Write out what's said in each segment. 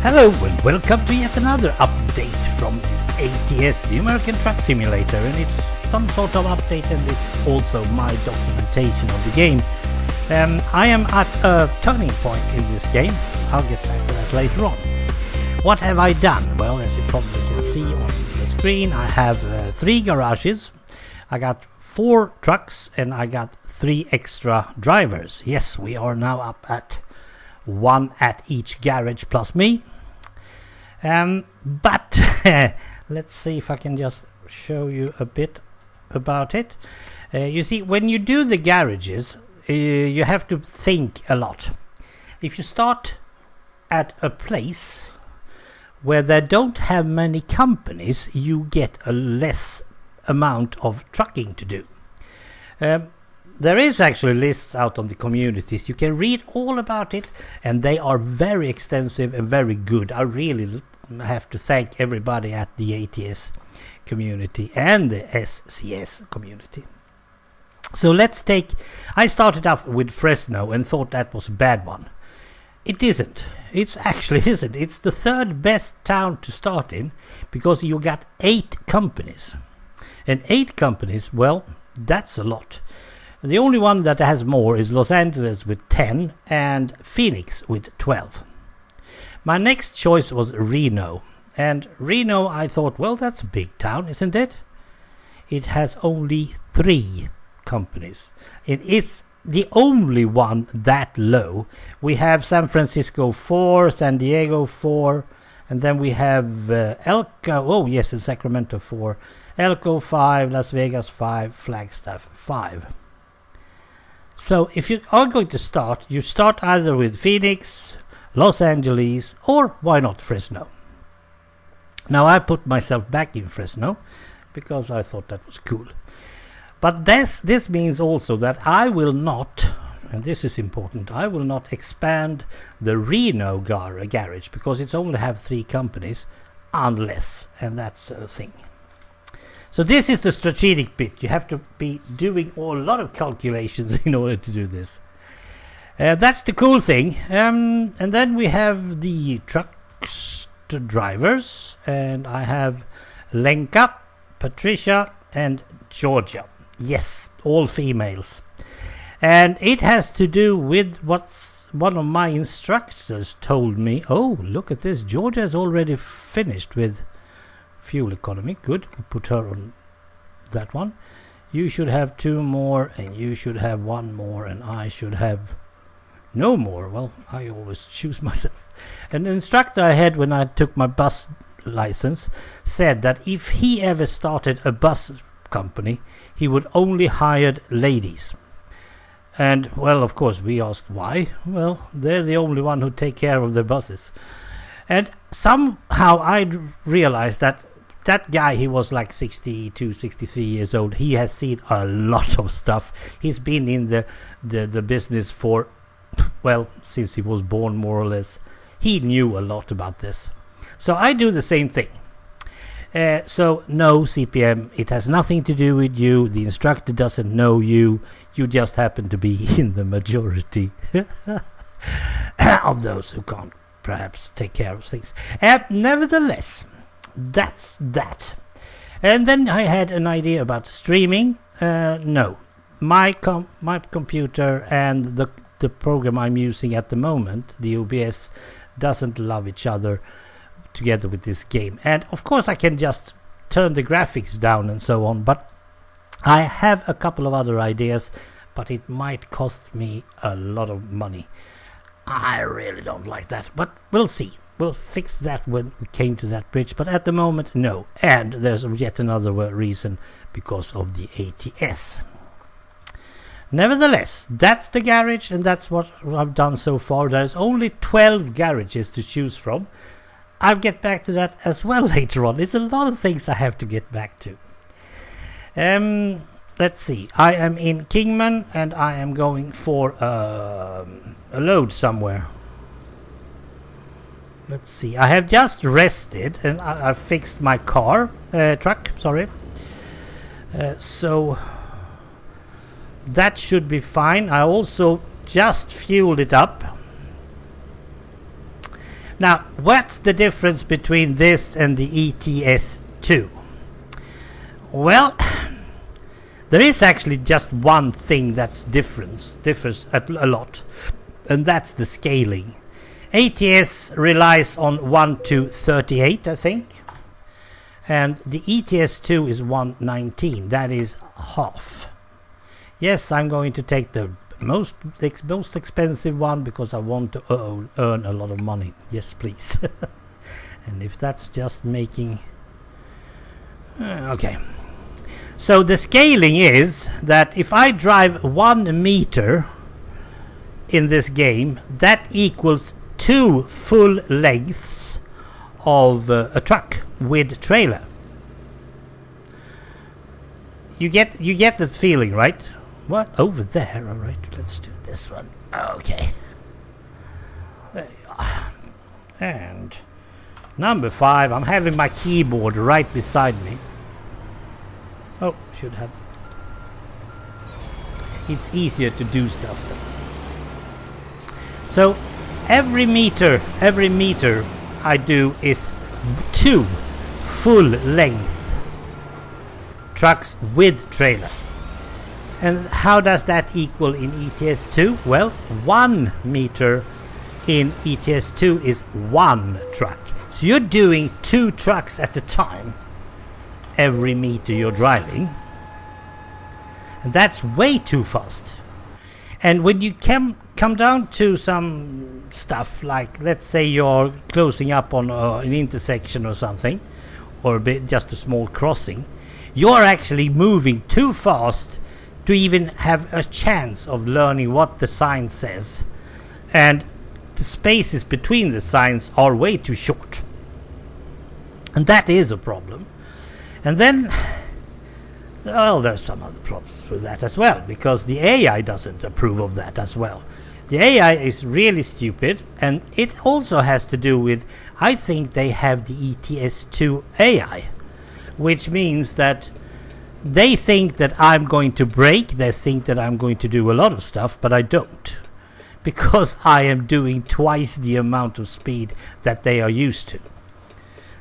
Hello and welcome to yet another update from ATS, the American Truck Simulator, and it's some sort of update and it's also my documentation of the game. I am at a turning point in this game. I'll get back to that later on. What have I done? Well, as you probably can see on the screen, I have 3 garages, I got 4 trucks and I got 3 extra drivers. Yes, we are now up at 1 at each garage plus me. But let's see if I can just show you a bit about it. You see, when you do the garages, you have to think a lot. If you start at a place where they don't have many companies, you get a less amount of trucking to do. There is actually lists out on the communities. You can read all about it, and they are very extensive and very good. I really have to thank everybody at the ATS community and the SCS community. So let's take... I started off with Fresno and thought that was a bad one. It isn't. It's actually isn't. It's the 3rd best town to start in because you got 8 companies. And 8 companies, well, that's a lot. The only one that has more is Los Angeles with 10 and Phoenix with 12. My next choice was Reno. And Reno, I thought, well, that's a big town, isn't it? It has only 3 companies. It's the only one that low. We have San Francisco 4, San Diego 4, and then we have Elko, oh yes, and Sacramento 4, Elko 5, Las Vegas 5, Flagstaff 5. So if you are going to start, you start either with Phoenix, Los Angeles, or why not Fresno. Now I put myself back in Fresno because I thought that was cool. But this means also that I will not, and this is important, I will not expand the Reno garage because it's only have 3 companies unless, and that's a thing. So this is the strategic bit. You have to be doing a lot of calculations in order to do this. That's the cool thing. And then we have the trucks to drivers. And I have Lenka, Patricia and Georgia. Yes, all females. And it has to do with what one of my instructors told me. Oh, look at this. Georgia is already finished with fuel economy. Good, we'll put her on that one. You should have 2 more and you should have 1 more and I should have no more. Well, I always choose myself. An instructor I had when I took my bus license said that if he ever started a bus company, he would only hire ladies. And well, of course, we asked why. Well, they're the only one who take care of the buses. And somehow I realized that guy, he was like 62, 63 years old. He has seen a lot of stuff. He's been in the business for, well, since he was born, more or less. He knew a lot about this. So I do the same thing. So no CPM, it has nothing to do with you. The instructor doesn't know you. You just happen to be in the majority of those who can't perhaps take care of things. Nevertheless, that's that. And then I had an idea about streaming. No, my computer and the program I'm using at the moment, the OBS, doesn't love each other together with this game. And of course I can just turn the graphics down and so on, but I have a couple of other ideas, but it might cost me a lot of money. I really don't like that, but we'll see. We'll fix that when we came to that bridge, but at the moment, no. And there's yet another reason, because of the ATS. Nevertheless, that's the garage, and that's what I've done so far. There's only 12 garages to choose from. I'll get back to that as well later on. It's a lot of things I have to get back to. Let's see. I am in Kingman, and I am going for a load somewhere. Let's see. I have just rested, and I fixed my truck. Sorry. So that should be fine. I also just fueled it up. Now, what's the difference between this and the ETS2? Well, there is actually just one thing that's differs a lot, and that's the scaling. ATS relies on 1 to 38, I think, and the ETS2 is 119. That is half. Yes, I'm going to take the most expensive one because I want to earn a lot of money. Yes, please. And if that's just making... okay. So the scaling is that if I drive 1 meter in this game, that equals 2 full lengths of a truck with trailer. You get the feeling, right? What? Over there. All right, let's do this one. Okay. There you are. And number 5, I'm having my keyboard right beside me. Oh, should have. It's easier to do stuff then. So every meter I do is 2 full length trucks with trailer. And how does that equal in ETS2? Well, 1 meter in ETS2 is 1 truck. So you're doing 2 trucks at a time every meter you're driving. And that's way too fast. And when you come down to some stuff like, let's say you're closing up on an intersection or something, or just a small crossing, you're actually moving too fast to even have a chance of learning what the sign says, and the spaces between the signs are way too short, and that is a problem. And then, well, there's some other problems with that as well, because the AI doesn't approve of that as well. The AI is really stupid, and it also has to do with, I think they have the ETS2 AI, which means that they think that I'm going to brake, they think that I'm going to do a lot of stuff, but I don't. Because I am doing twice the amount of speed that they are used to.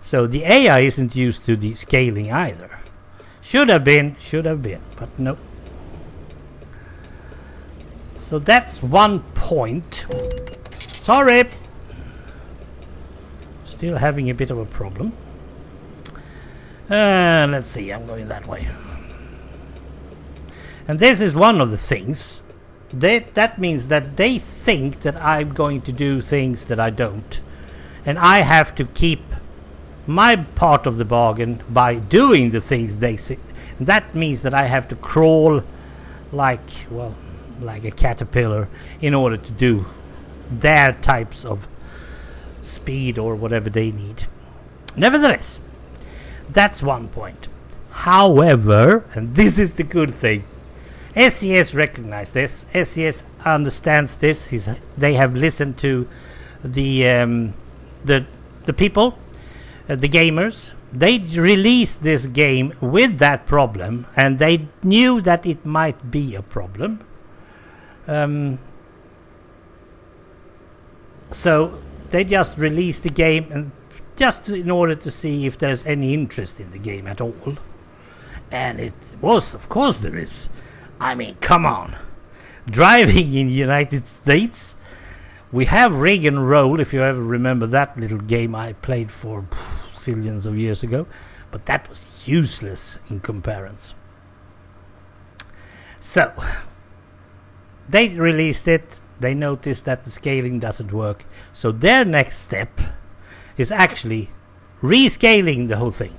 So the AI isn't used to the scaling either. Should have been, but no. So that's one point. Sorry! Still having a bit of a problem. Let's see, I'm going that way. And this is one of the things. That means that they think that I'm going to do things that I don't. And I have to keep my part of the bargain by doing the things they say. And that means that I have to crawl like a caterpillar in order to do their types of speed or whatever they need. Nevertheless, that's one point. However, and this is the good thing, SES recognized this. SES understands this. They have listened to the people, the gamers. They released this game with that problem, and they knew that it might be a problem. So they just released the game, and just in order to see if there's any interest in the game at all. And it was, of course there is. I mean, come on. Driving in the United States, we have rig and roll, if you ever remember that little game I played for zillions of years ago. But that was useless in comparison. So, they released it. They noticed that the scaling doesn't work. So their next step is actually rescaling the whole thing.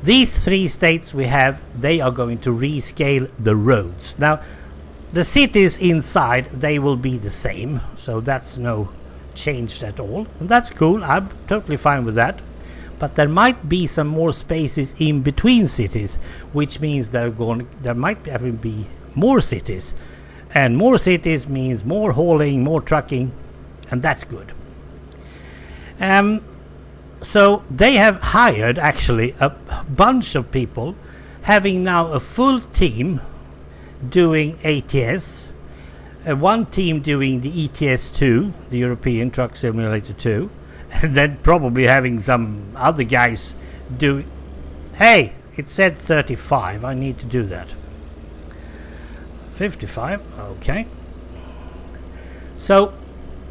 These 3 states we have, they are going to rescale the roads. Now, the cities inside, they will be the same, so that's no change at all. And that's cool, I'm totally fine with that. But there might be some more spaces in between cities, which means there might be more cities. And more cities means more hauling, more trucking, and that's good. So they have hired actually a bunch of people, having now a full team doing ATS, one team doing the ETS2, the European Truck Simulator 2, and then probably having some other guys do. Hey, it said 35. I need to do that. 55. Okay. So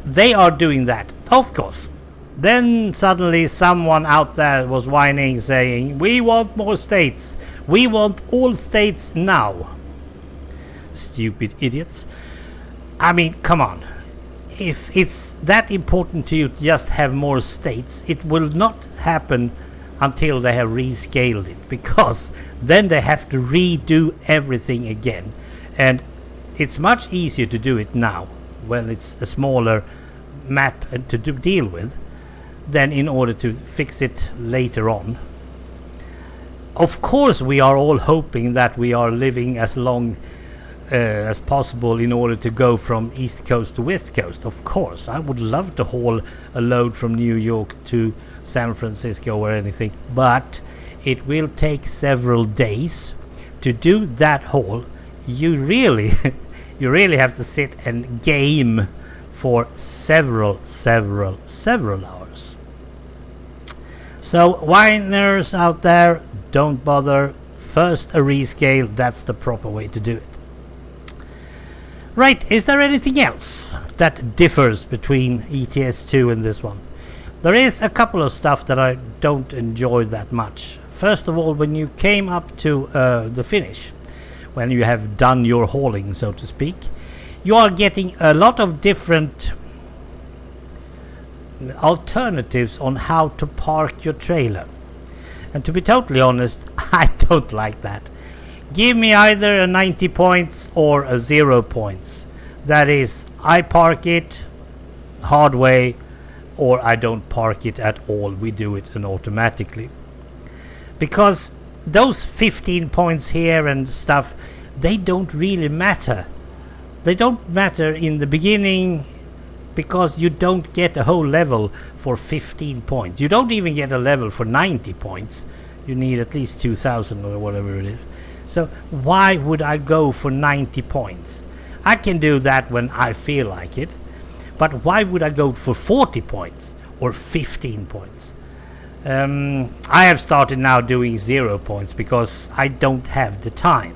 they are doing that, of course. Then suddenly someone out there was whining, saying, we want more states. We want all states now. Stupid idiots. I mean, come on. If it's that important to you to just have more states, it will not happen until they have rescaled it, because then they have to redo everything again. And it's much easier to do it now, when it's a smaller map to deal with, than in order to fix it later on. Of course, we are all hoping that we are living as long as possible in order to go from East Coast to West Coast. Of course, I would love to haul a load from New York to San Francisco or anything, but it will take several days to do that haul. You really have to sit and game for several hours. So whiners out there, don't bother. First a rescale, that's the proper way to do it. Right, is there anything else that differs between ETS2 and this one? There is a couple of stuff that I don't enjoy that much. First of all, when you came up to the finish, when you have done your hauling, so to speak, you are getting a lot of different alternatives on how to park your trailer. And to be totally honest, I don't like that. Give me either a 90 points or a 0 points. That is, I park it hard way, or I don't park it at all. We do it automatically. Because those 15 points here and stuff, they don't really matter. They don't matter in the beginning, because you don't get a whole level for 15 points. You don't even get a level for 90 points. You need at least 2,000 or whatever it is. So why would I go for 90 points? I can do that when I feel like it. But why would I go for 40 points or 15 points? I have started now doing 0 points because I don't have the time.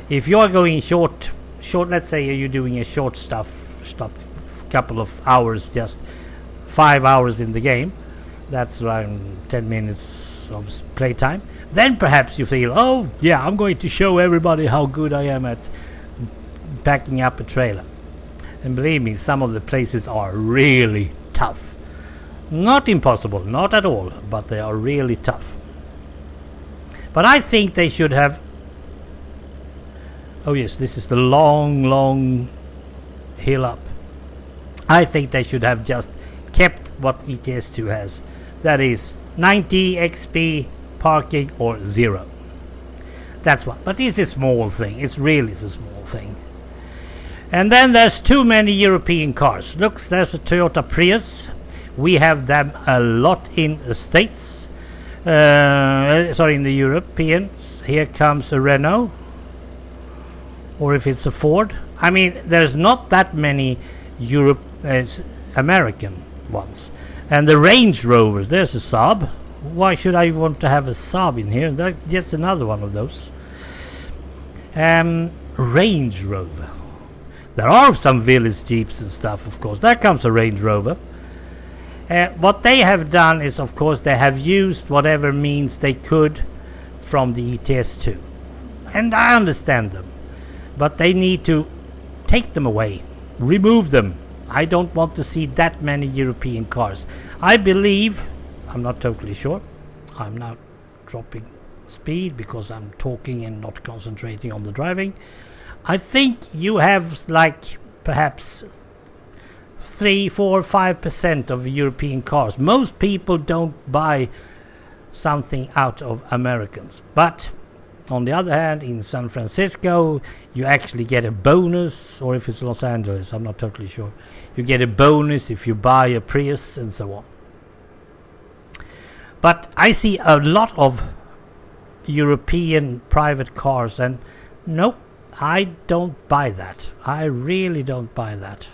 If you are going short, let's say you're doing a short stuff, couple of hours, just 5 hours in the game, that's around 10 minutes of playtime, then perhaps you feel, oh yeah, I'm going to show everybody how good I am at packing up a trailer. And believe me, some of the places are really tough. Not impossible, not at all, but they are really tough. But I think they should have... Oh yes, this is the long hill up. I think they should have just kept what ETS2 has. That is 90 XP parking or 0. That's what. But it's a small thing. It's really a small thing. And then there's too many European cars. Look, there's a Toyota Prius. We have them a lot in the States. Sorry, in the Europeans. Here comes a Renault. Or if it's a Ford. I mean, there's not that many American ones. And the Range Rovers, there's a Saab. Why should I want to have a Saab in here? That's another one of those. Range Rover. There are some village jeeps and stuff, of course. There comes a Range Rover. What they have done is, of course, they have used whatever means they could from the ETS2. And I understand them. But they need to take them away. Remove them. I don't want to see that many European cars. I believe, I'm not totally sure, I'm now dropping speed because I'm talking and not concentrating on the driving. I think you have like perhaps 3, 4, 5% of European cars. Most people don't buy something out of Americans. But on the other hand, in San Francisco, you actually get a bonus, or if it's Los Angeles, I'm not totally sure. You get a bonus if you buy a Prius and so on. But I see a lot of European private cars, and nope, I don't buy that. I really don't buy that.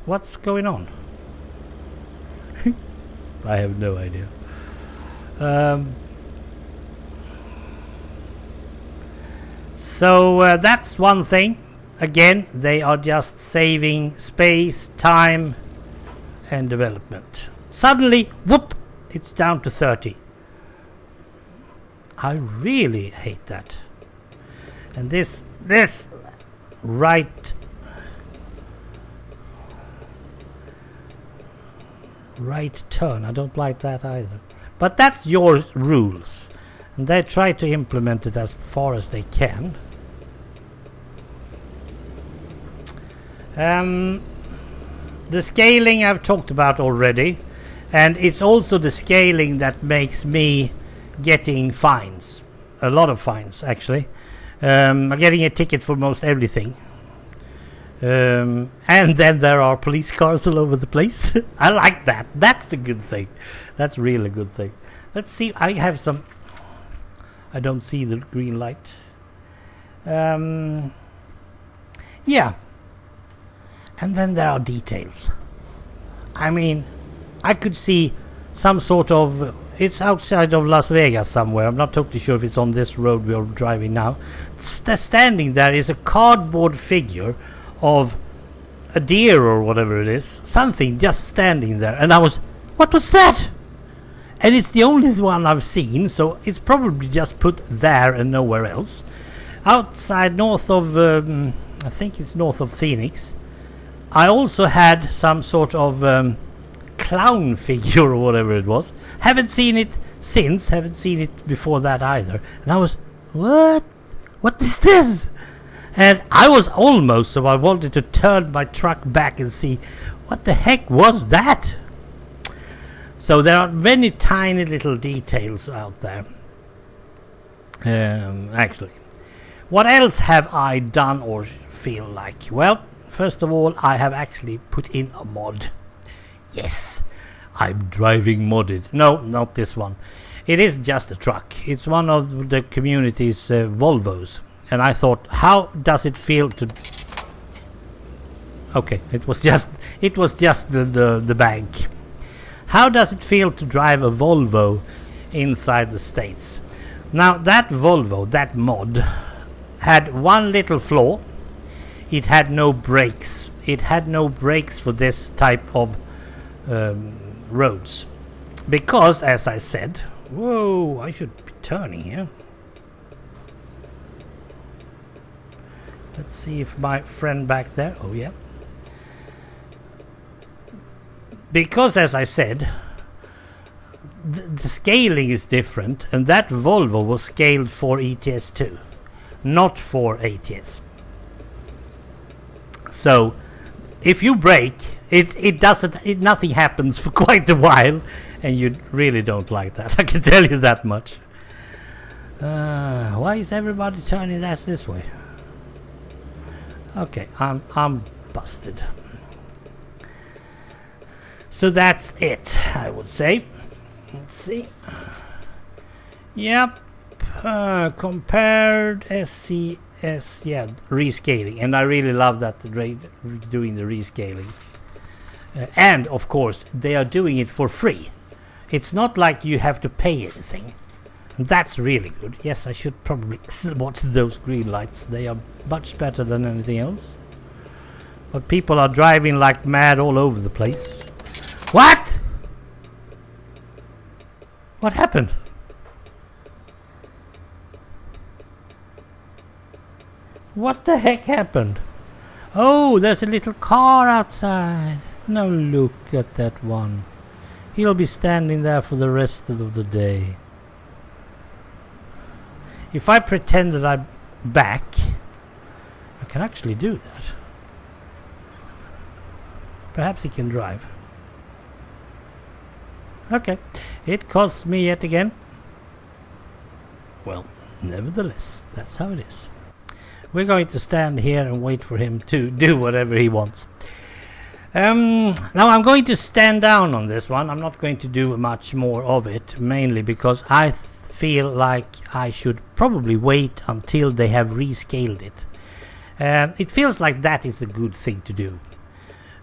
What's going on? I have no idea. So that's one thing. Again, they are just saving space, time, and development. Suddenly, whoop, it's down to 30. I really hate that. And this right turn, I don't like that either. But that's your rules, and they try to implement it as far as they can. The scaling I've talked about already, and it's also the scaling that makes me getting fines, a lot of fines actually. I'm getting a ticket for most everything. And then there are police cars all over the place. I like that. That's a good thing. That's really a good thing. Let's see. I have some. I don't see the green light. Yeah. And then there are details. I mean, I could see some sort of. It's outside of Las Vegas somewhere. I'm not totally sure if it's on this road we're driving now. Standing there is a cardboard figure of a deer or whatever it is, something just standing there, and I was, what was that? And it's the only one I've seen, so it's probably just put there and nowhere else. Outside north of I think it's north of Phoenix, I also had some sort of clown figure or whatever it was. Haven't seen it since, haven't seen it before that either, and I was, what is this? And I was almost, so I wanted to turn my truck back and see what the heck was that. So there are many tiny little details out there. Actually, what else have I done or feel like? Well, first of all, I have actually put in a mod. Yes, I'm driving modded. No, not this one. It is just a truck. It's one of the community's Volvos. And I thought, how does it feel to... Okay, it was just the bank. How does it feel to drive a Volvo inside the States? Now, that Volvo, that mod, had one little flaw. It had no brakes. It had no brakes for this type of roads. Because, as I said... Whoa, I should be turning here. Let's see if my friend back there... Oh, yeah. Because, as I said, the scaling is different, and that Volvo was scaled for ETS2, not for ATS. So, if you brake, nothing happens for quite a while, and you really don't like that. I can tell you that much. Why is everybody turning this way? Okay, I'm busted. So that's it, I would say. Let's see. Yep. Compared SCS, yeah, rescaling, and I really love that doing the rescaling. And of course, they are doing it for free. It's not like you have to pay anything. That's really good. Yes, I should probably watch those green lights. They are much better than anything else. But people are driving like mad all over the place. What? What happened? What the heck happened? Oh, there's a little car outside. Now look at that one. He'll be standing there for the rest of the day. If I pretend that I'm back, I can actually do that. Perhaps he can drive. Okay, it costs me yet again. Well, nevertheless, that's how it is. We're going to stand here and wait for him to do whatever he wants. Now I'm going to stand down on this one. I'm not going to do much more of it, mainly because I feel like I should probably wait until they have rescaled it. It feels like that is a good thing to do.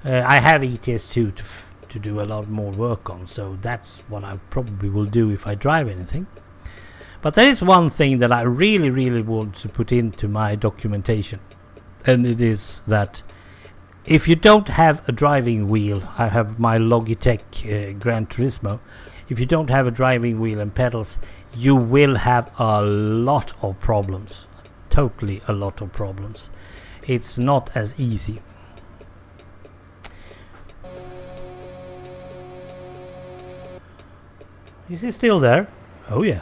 I have ETS2 to to do a lot more work on, so that's what I probably will do if I drive anything. But there is one thing that I really want to put into my documentation, and it is that if you don't have a driving wheel, I have my Logitech Gran Turismo, if you don't have a driving wheel and pedals, you will have a lot of problems. Totally a lot of problems. It's not as easy. Is he still there? Oh yeah.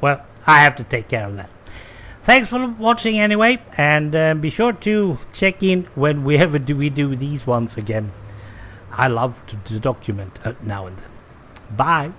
Well, I have to take care of that. Thanks for watching anyway, and be sure to check in when we do these ones again. I love to document now and then. Bye.